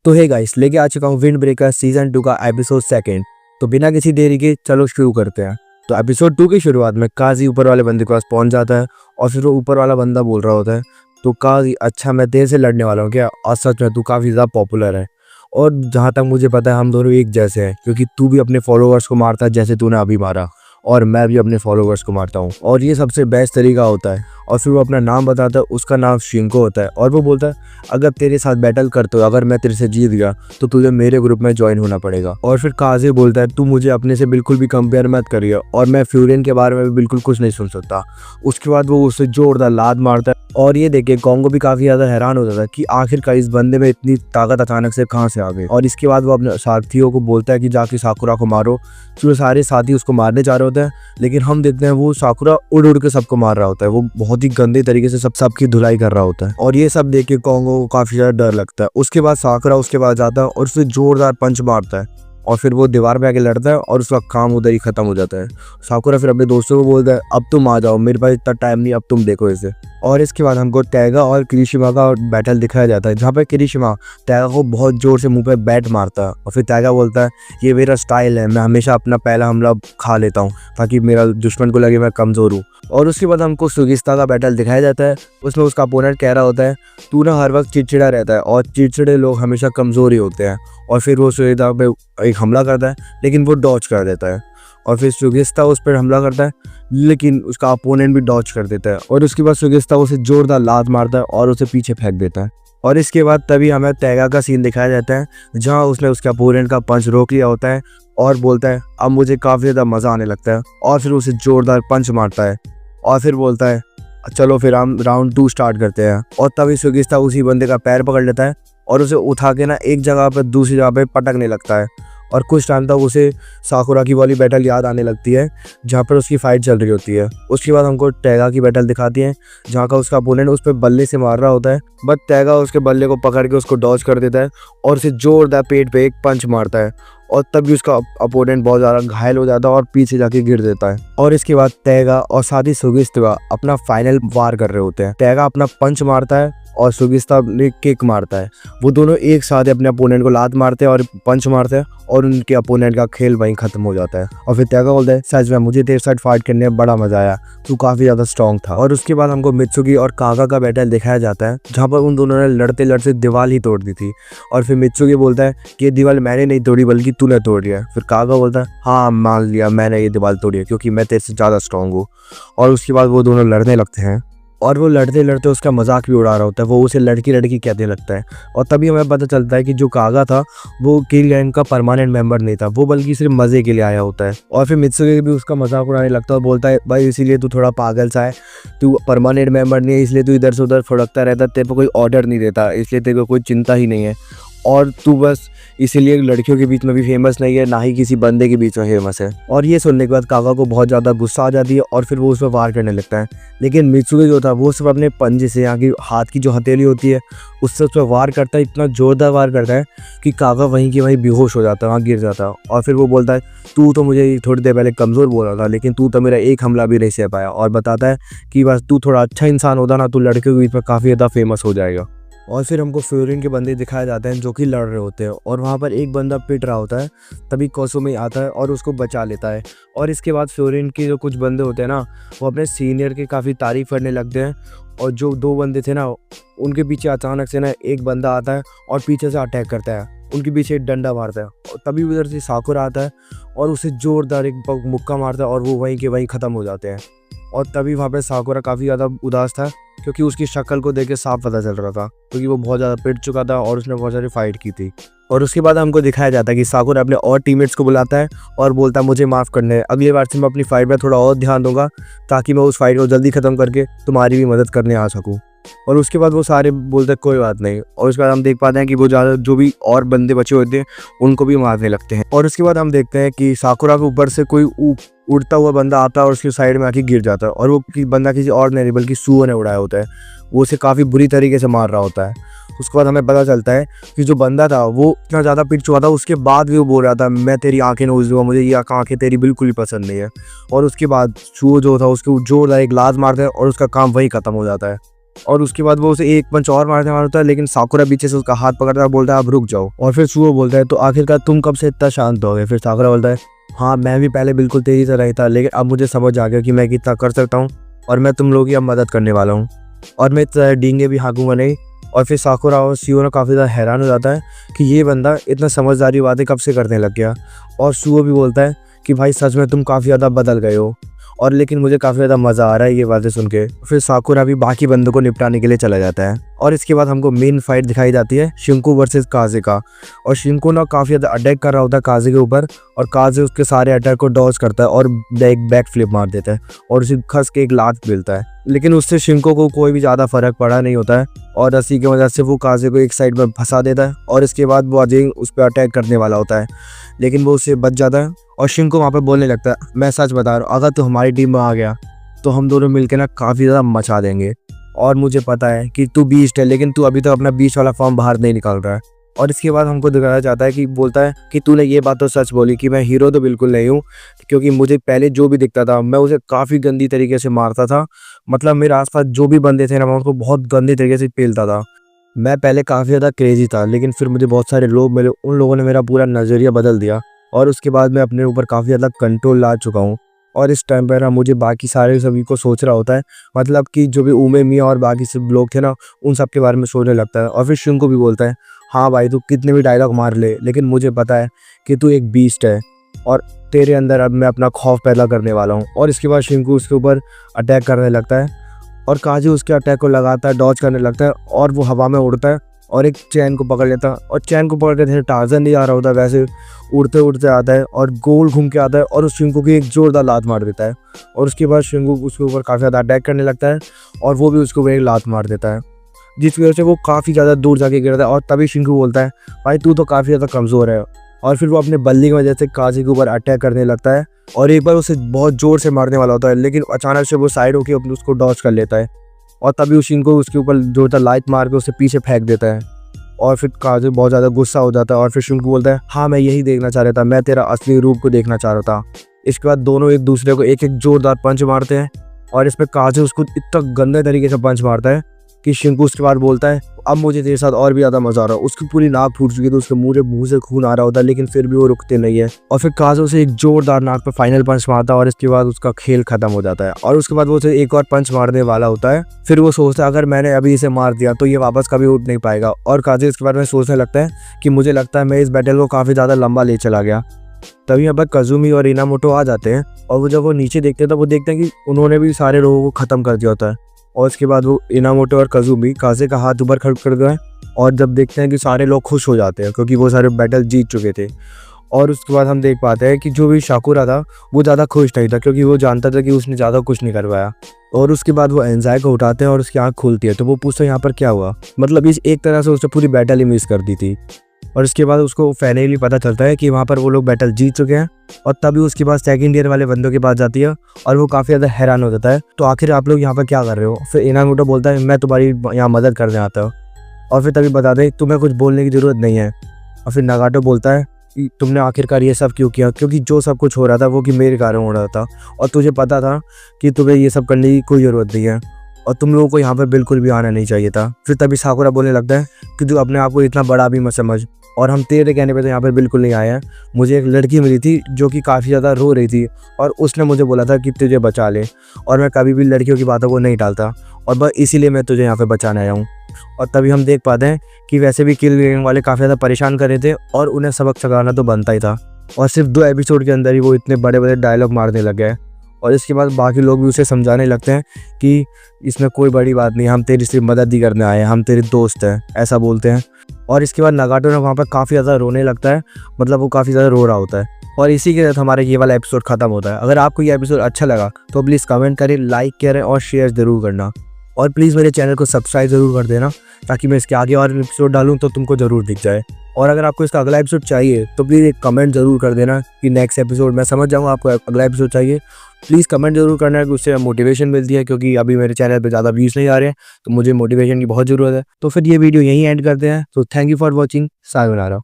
तो hey guys, लेके आ चुका हूँ विंड ब्रेकर सीजन 2 का एपिसोड सेकंड। तो बिना किसी देरी के चलो शुरू करते हैं। तो एपिसोड 2 की शुरुआत में काजी ऊपर वाले बंदे के पास पहुंच जाता है और फिर वो ऊपर वाला बंदा बोल रहा होता है, तो काजी अच्छा मैं तेरे से लड़ने वाला हूँ क्या? और सच में तू काफ़ी ज़्यादा पॉपुलर है और जहाँ तक मुझे पता है हम दोनों एक जैसे हैं, क्योंकि तू भी अपने फॉलोअर्स को मारता है जैसे तूने अभी मारा और मैं भी अपने फॉलोअर्स को मारता हूँ और ये सबसे बेस्ट तरीका होता है। और फिर वो अपना नाम बताता है, उसका नाम शिंको होता है और वो बोलता है अगर तेरे साथ बैटल करते हो, अगर मैं तेरे से जीत गया तो तुझे मेरे ग्रुप में ज्वाइन होना पड़ेगा। और फिर काजी बोलता है तू मुझे अपने से बिल्कुल भी कंपेयर मत करिए और मैं फ्यूरियन के बारे में भी बिल्कुल कुछ नहीं सुन सकता। उसके बाद वो उसे जोरदार लात मारता है और ये देख के कॉन्गो भी काफी ज्यादा हैरान हो जाता है कि आखिरकार इस बंदे में इतनी ताकत अचानक से कहाँ से आ गई। और इसके बाद वो अपने साथियों को बोलता है कि जाके साकुरा को मारो। तो सारे साथी उसको मारने जा रहे होते हैं, लेकिन हम देखते हैं वो साकुरा उड़ उड़ के सबको मार रहा होता है। वो बहुत ही गंदे तरीके से सबकी धुलाई कर रहा होता है और ये सब देख के कॉन्गो को काफी ज्यादा डर लगता है। उसके बाद साकुरा उसके पास जाता है और उसे जोरदार पंच मारता है और फिर वो दीवार पे आके लड़ता है और उसका काम उधर ही खत्म हो जाता है। साकुरा फिर अपने दोस्तों को बोलता है अब तुम आ जाओ, मेरे पास इतना टाइम नहीं, अब तुम देखो इसे। और इसके बाद हमको टैगा और किरीशिमा का बैटल दिखाया जाता है, जहाँ पे किरीशिमा टैगा को बहुत जोर से मुंह पे बैट मारता है और फिर टैगा बोलता है ये मेरा स्टाइल है, मैं हमेशा अपना पहला हमला खा लेता हूँ ताकि मेरा दुश्मन को लगे मैं कमज़ोर हूँ। और उसके बाद हमको सुगिस्ता का बैटल दिखाया जाता है। उसमें उसका अपोनेंट कह रहा होता है तू ना हर वक्त चिड़चिड़ा रहता है और चिड़चिड़े लोग हमेशा कमज़ोर ही होते हैं। और फिर वो सुगिस्ता पे एक हमला करता है लेकिन वो डॉज कर देता है और फिर सुगिस्ता उस पर हमला करता है लेकिन उसका अपोनेंट भी डॉज कर देता है और उसके बाद सुगिस्ता उसे जोरदार लात मारता है और उसे पीछे फेंक देता है। और इसके बाद तभी हमें टैगा का सीन दिखाया जाता है, जहां उसने उसके अपोनेंट का पंच रोक लिया होता है और बोलता है अब मुझे काफ़ी ज़्यादा मज़ा आने लगता है और फिर उसे जोरदार पंच मारता है और फिर बोलता है चलो फिर हम राउंड 2 स्टार्ट करते हैं। और तभी सुगिस्ता उसी बंदे का पैर पकड़ लेता है और उसे उठा के ना एक जगह पर दूसरी जगह पे पटकने लगता है और कुछ टाइम तक उसे साकुरा की वाली बैटल याद आने लगती है जहाँ पर उसकी फाइट चल रही होती है। उसके बाद हमको टैगा की बैटल दिखाती है जहाँ का उसका अपोनेंट उस पर बल्ले से मार रहा होता है, बट टैगा उसके बल्ले को पकड़ के उसको डॉज कर देता है और उसे जोरदार पेट पे एक पंच मारता है और तभी उसका अपोनेंट बहुत ज़्यादा घायल हो जाता है और पीछे जाके गिर देता है। और इसके बाद टैगा और साथ ही सुगिस्ता अपना फाइनल वार कर रहे होते हैं। टैगा अपना पंच मारता है और सुगिस्ता ने किक मारता है। वो दोनों एक साथ अपने अपोनेंट को लात मारते हैं और पंच मारते हैं और उनके अपोनेंट का खेल वहीं खत्म हो जाता है। और फिर टैगा बोलता है सच में मुझे तेरे साथ फाइट करने में बड़ा मजा आया, तू काफी ज्यादा स्ट्रॉन्ग था। और उसके बाद हमको मित्सुकी और कागा का बैटल दिखाया जाता है, जहाँ पर उन दोनों ने लड़ते लड़ते दीवार ही तोड़ दी थी। और फिर मित्सुकी बोलता है कि ये दीवार मैंने नहीं तोड़ी बल्कि तूने तोड़ दिया। फिर कागा बोलता है हाँ मान लिया मैंने ये दीवार तोड़ी है क्योंकि मैं तेरे से ज्यादा स्ट्रॉन्ग हूँ। और उसके बाद वो दोनों लड़ने लगते हैं और वो लड़ते लड़ते उसका मजाक भी उड़ा रहा होता है, वो उसे लड़की लड़की कहने लगता है। और तभी हमें पता चलता है कि जो कागा था वो किल गैंग का परमानेंट मेंबर नहीं था, वो बल्कि सिर्फ मजे के लिए आया होता है। और फिर मित्सुकी भी उसका मजाक उड़ाने लगता है और बोलता है भाई इसीलिए तू थोड़ा पागल सा है, तू परमानेंट मेंबर नहीं है इसलिए तू इधर से उधर फुड़कता रहता, तेरे को कोई ऑर्डर नहीं देता इसलिए तेरे को कोई चिंता ही नहीं है और तू बस इसीलिए लड़कियों के बीच में भी फेमस नहीं है, ना ही किसी बंदे के बीच में फेमस है। और ये सुनने के बाद कागा को बहुत ज़्यादा गुस्सा आ जाती है और फिर वो उस पर वार करने लगता है। लेकिन मित्सुकी जो था वो सिर्फ अपने पंजे से, यहाँ की हाथ की जो हथेली होती है उससे उस पर वार करता है, इतना जोरदार वार करता है कि कागा वहीं की वहीं बेहोश हो जाता है, वहाँ गिर जाता है। और फिर वो बोलता है तू तो मुझे थोड़ी देर पहले कमज़ोर बोल रहा था लेकिन तू तो मेरा एक हमला भी नहीं सह पाया। और बताता है कि बस तू थोड़ा अच्छा इंसान होता ना, तू लड़कियों के बीच में काफ़ी ज़्यादा फेमस हो जाएगा। और फिर हमको फ्यूरिन के बंदे दिखाए जाते हैं जो कि लड़ रहे होते हैं और वहाँ पर एक बंदा पिट रहा होता है, तभी कोसुमी आता है और उसको बचा लेता है। और इसके बाद फ्यूरिन के जो कुछ बंदे होते हैं ना वो अपने सीनियर की काफ़ी तारीफ़ करने लगते हैं और जो 2 बंदे थे ना उनके पीछे अचानक से ना एक बंदा आता है और पीछे से अटैक करता है, उनके पीछे एक डंडा मारता है और तभी उधर से साकुरा आता है और उसे जोरदार एक मुक्का मारता है और वो वहीं के वहीं ख़त्म हो जाते हैं। और तभी वहाँ पे साकुरा काफ़ी ज़्यादा उदास था क्योंकि उसकी शक्ल को देख के साफ पता चल रहा था क्योंकि वो बहुत ज़्यादा पिट चुका था और उसने बहुत सारी फाइट की थी। और उसके बाद हमको दिखाया जाता है कि साकुरा अपने और टीममेट्स को बुलाता है और बोलता है मुझे माफ़ करना है, अगली बार से मैं अपनी फाइट में थोड़ा और ध्यान दूंगा ताकि मैं उस फाइट को जल्दी ख़त्म करके तुम्हारी भी मदद करने आ सकूँ। और उसके बाद वो सारे बोलते कोई बात नहीं और उसके बाद हम देख पाते हैं कि वो ज़्यादा जो भी और बंदे बचे होते हैं उनको भी मारने लगते हैं। और उसके बाद हम देखते हैं कि साकुरा के ऊपर से कोई उड़ता हुआ बंदा आता है और उसके साइड में आके गिर जाता है और वो बंदा किसी और नहीं बल्कि सुअर ने उड़ाया होता है, वो उसे काफ़ी बुरी तरीके से मार रहा होता है। उसके बाद हमें पता चलता है कि जो बंदा था वो इतना ज़्यादा पिट चुका था, उसके बाद भी वो बोल रहा था मैं तेरी आंखें नोच दूँगा, मुझे ये आंखें तेरी बिल्कुल ही पसंद नहीं है। और उसके बाद सुअर जो था उसके जोरदार एक लात मारता है और उसका काम वही ख़त्म हो जाता है। और उसके बाद वो उसे एक पंच और मारने वाला होता है, लेकिन साकुरा पीछे से उसका हाथ पकड़ता है, बोलता है आप रुक जाओ। और फिर सुओ बोलता है तो आखिरकार तुम कब से इतना शांत हो गए? फिर साकुरा बोलता है हाँ मैं भी पहले बिल्कुल तेजी से रही था, लेकिन अब मुझे समझ आ गया कि मैं कितना कर सकता हूँ और मैं तुम लोगों की अब मदद करने वाला हूँ और मैं डींगे भी हाँकूंगा नहीं। और फिर साकुरा और सुओ काफ़ी ज़्यादा हैरान हो जाता है कि ये बंदा इतना समझदारी बातें कब से करने लग गया। और सुओ भी बोलता है कि भाई सच में तुम काफ़ी ज़्यादा बदल गए हो, और लेकिन मुझे काफ़ी ज़्यादा मज़ा आ रहा है ये बातें सुन के। फिर साकुरा भी बाकी बंदों को निपटाने के लिए चला जाता है। और इसके बाद हमको मेन फाइट दिखाई जाती है शिंकू वर्सेस काजे का। और शिंकू ना काफ़ी ज़्यादा अटैक कर रहा होता है काजे के ऊपर, और काजे उसके सारे अटैक को डॉज करता है और बैक फ्लिप मार देता है और उसे खस के एक लात मिलता है। लेकिन उससे शिंकू को कोई भी ज़्यादा फर्क पड़ा नहीं होता है और रस्सी की वजह से वो काजे को एक साइड में फंसा देता है। और इसके बाद वो अजय उस पर अटैक करने वाला होता है, लेकिन वो उससे बच जाता है। और शिंकू वहाँ पर बोलने लगता है मैं सच बता रहा हूँ, अगर तू हमारी टीम में आ गया तो हम दोनों मिलकर ना काफ़ी ज़्यादा मचा देंगे। और मुझे पता है कि तू बीस्ट है, लेकिन तू अभी तो अपना बीस्ट वाला फॉर्म बाहर नहीं निकाल रहा है। और इसके बाद हमको दिखाया जाता है कि बोलता है कि तूने ये बात तो सच बोली कि मैं हीरो तो बिल्कुल नहीं हूँ, क्योंकि मुझे पहले जो भी दिखता था मैं उसे काफ़ी गंदी तरीके से मारता था। मतलब मेरे आसपास जो भी बंदे थे ना मैं उनको बहुत गंदी तरीके से पेलता था। मैं पहले काफ़ी ज़्यादा क्रेजी था, लेकिन फिर मुझे बहुत सारे लोग मिले, उन लोगों ने मेरा पूरा नज़रिया बदल दिया और उसके बाद मैं अपने ऊपर काफ़ी ज़्यादा कंट्रोल ला चुका हूँ। और इस टाइम पर ना मुझे बाकी सारे सभी को सोच रहा होता है, मतलब कि जो भी उमे मियाँ और बाकी सब लोग थे ना उन सब के बारे में सोचने लगता है। और फिर शिंकू भी बोलता है हाँ भाई तू कितने भी डायलॉग मार ले, लेकिन मुझे पता है कि तू एक बीस्ट है और तेरे अंदर अब मैं अपना खौफ पैदा करने वाला हूँ। और इसके बाद शिंकू उसके ऊपर अटैक करने लगता है और काजू उसके अटैक को लगाता है, डॉज करने लगता है और वो हवा में उड़ता है और एक चैन को पकड़ लेता है। और चैन को पकड़ के जैसे टार्जन नहीं आ रहा होता वैसे उड़ते उड़ते आता है और गोल घूम के आता है और उस शिंकू की एक जोरदार लात मार देता है। और उसके बाद शिंकू उसके ऊपर काफ़ी ज़्यादा अटैक करने लगता है और वो भी उसके ऊपर एक लात मार देता है, जिसकी वजह से वो काफ़ी ज़्यादा दूर जाके गिरता है। और तभी शिंकू बोलता है भाई तू तो काफ़ी ज़्यादा कमज़ोर है। और फिर वो अपने बल्ली की वजह से काजी के ऊपर अटैक करने लगता है और एक बार उसे बहुत ज़ोर से मारने वाला होता है, लेकिन अचानक से वो साइड होकर उसको डॉज कर लेता है और तभी उस शिंकू उसके ऊपर जोरदार लात मार के उसे पीछे फेंक देता है। और फिर काजू बहुत ज़्यादा गुस्सा हो जाता है और फिर शिंकू बोलता है हाँ मैं यही देखना चाह रहा था, मैं तेरा असली रूप को देखना चाह रहा था। इसके बाद दोनों एक दूसरे को एक एक जोरदार पंच मारते हैं और इसमें काजू उसको इतना गंदे तरीके से पंच मारता है कि शिंकू उसके बाद बोलता है अब मुझे तेरे साथ और भी ज़्यादा मज़ा आ रहा है। उसकी पूरी नाक फूट चुकी है तो उसके मुंह से खून आ रहा होता है, लेकिन फिर भी वो रुकते नहीं है। और फिर काजू से एक जोरदार नाक पर फाइनल पंच मारता है और इसके बाद उसका खेल खत्म हो जाता है। और उसके बाद वो उसे एक और पंच मारने वाला होता है। फिर वो सोचता है अगर मैंने अभी इसे मार दिया तो ये वापस कभी उठ नहीं पाएगा। और काजू इसके बारे में सोचने लगता है कि मुझे लगता है मैं इस बैटल को काफ़ी ज़्यादा लंबा ले चला गया। तभी यहाँ पर कजुमी और इनामोटो आ जाते हैं और वो जब वो नीचे देखते हैं तो वो देखते हैं कि उन्होंने भी सारे लोगों को ख़त्म कर दिया होता है। और उसके बाद वो इनामोटो और कजुमी काजे का हाथ ऊपर खड़ा कर दें और जब देखते हैं कि सारे लोग खुश हो जाते हैं क्योंकि वो सारे बैटल जीत चुके थे। और उसके बाद हम देख पाते हैं कि जो भी साकुरा था वो ज़्यादा खुश नहीं था, क्योंकि वो जानता था कि उसने ज़्यादा कुछ नहीं करवाया। और उसके बाद वो एंजाई को उठाते हैं और उसकी आँख खुलती है तो वो पूछता है यहाँ पर क्या हुआ। मतलब इस एक तरह से उसने पूरी बैटल ही मिस कर दी थी। और इसके बाद उसको फाइनली पता चलता है कि वहाँ पर वो लोग बैटल जीत चुके हैं। और तभी उसके बाद सेकंड ईयर वाले बंदों के पास जाती है और वो काफ़ी ज़्यादा हैरान हो जाता है तो आखिर आप लोग यहाँ पर क्या कर रहे हो। फिर इनामोटो बोलता है मैं तुम्हारी यहाँ मदद करने आता हूँ। और फिर तभी बता दें तुम्हें कुछ बोलने की ज़रूरत नहीं है। और फिर नगाटो बोलता है कि तुमने आखिरकार ये सब क्यों किया, क्योंकि जो सब कुछ हो रहा था वो कि मेरे कारण हो रहा था और तुझे पता था कि तुम्हें ये सब करने की कोई ज़रूरत नहीं है और तुम लोगों को यहाँ पर बिल्कुल भी आना नहीं चाहिए था। फिर तभी साकुरा बोलने लगता है कि तू अपने आप को इतना बड़ा भी मत समझ और हम तेरे कहने पे तो यहाँ पर बिल्कुल नहीं आए हैं। मुझे एक लड़की मिली थी जो कि काफ़ी ज़्यादा रो रही थी और उसने मुझे बोला था कि तुझे बचा ले, और मैं कभी भी लड़कियों की बातों को नहीं टालता और बस इसीलिए मैं तुझे यहाँ पर बचाने आया हूँ। और तभी हम देख पाते हैं कि वैसे भी किल गैंग वाले काफ़ी ज़्यादा परेशान कर रहे थे और उन्हें सबक सिखाना तो बनता ही था। और सिर्फ 2 एपिसोड के अंदर ही वो इतने बड़े बड़े डायलॉग मारने लग गए और इसके बाद बाकी लोग भी उसे समझाने लगते हैं कि इसमें कोई बड़ी बात नहीं, हम तेरी सिर्फ मदद ही करने आए हैं, हम तेरे दोस्त हैं, ऐसा बोलते हैं। और इसके बाद नगाटो ने वहाँ पर काफ़ी ज़्यादा रोने लगता है, मतलब वो काफ़ी ज़्यादा रो रहा होता है। और इसी के साथ हमारा ये वाला एपिसोड खत्म होता है। अगर आपको ये एपिसोड अच्छा लगा तो प्लीज़ कमेंट करें, लाइक करें और शेयर ज़रूर करना। और प्लीज़ मेरे चैनल को सब्सक्राइब ज़रूर कर देना ताकि मैं इसके आगे और एपिसोड डालूँ तो तुमको ज़रूर दिख जाए। और अगर आपको इसका अगला एपिसोड चाहिए तो प्लीज़ एक कमेंट ज़रूर कर देना कि नेक्स्ट एपिसोड, मैं समझ जाऊँगा आपको अगला एपिसोड चाहिए। प्लीज़ कमेंट ज़रूर करना है कि उससे मोटिवेशन मिलती है, क्योंकि अभी मेरे चैनल पे ज़्यादा व्यूज़ नहीं आ रहे हैं तो मुझे मोटिवेशन की बहुत ज़रूरत है। तो फिर ये वीडियो यहीं एंड करते हैं। तो thank you for watching, sayonara.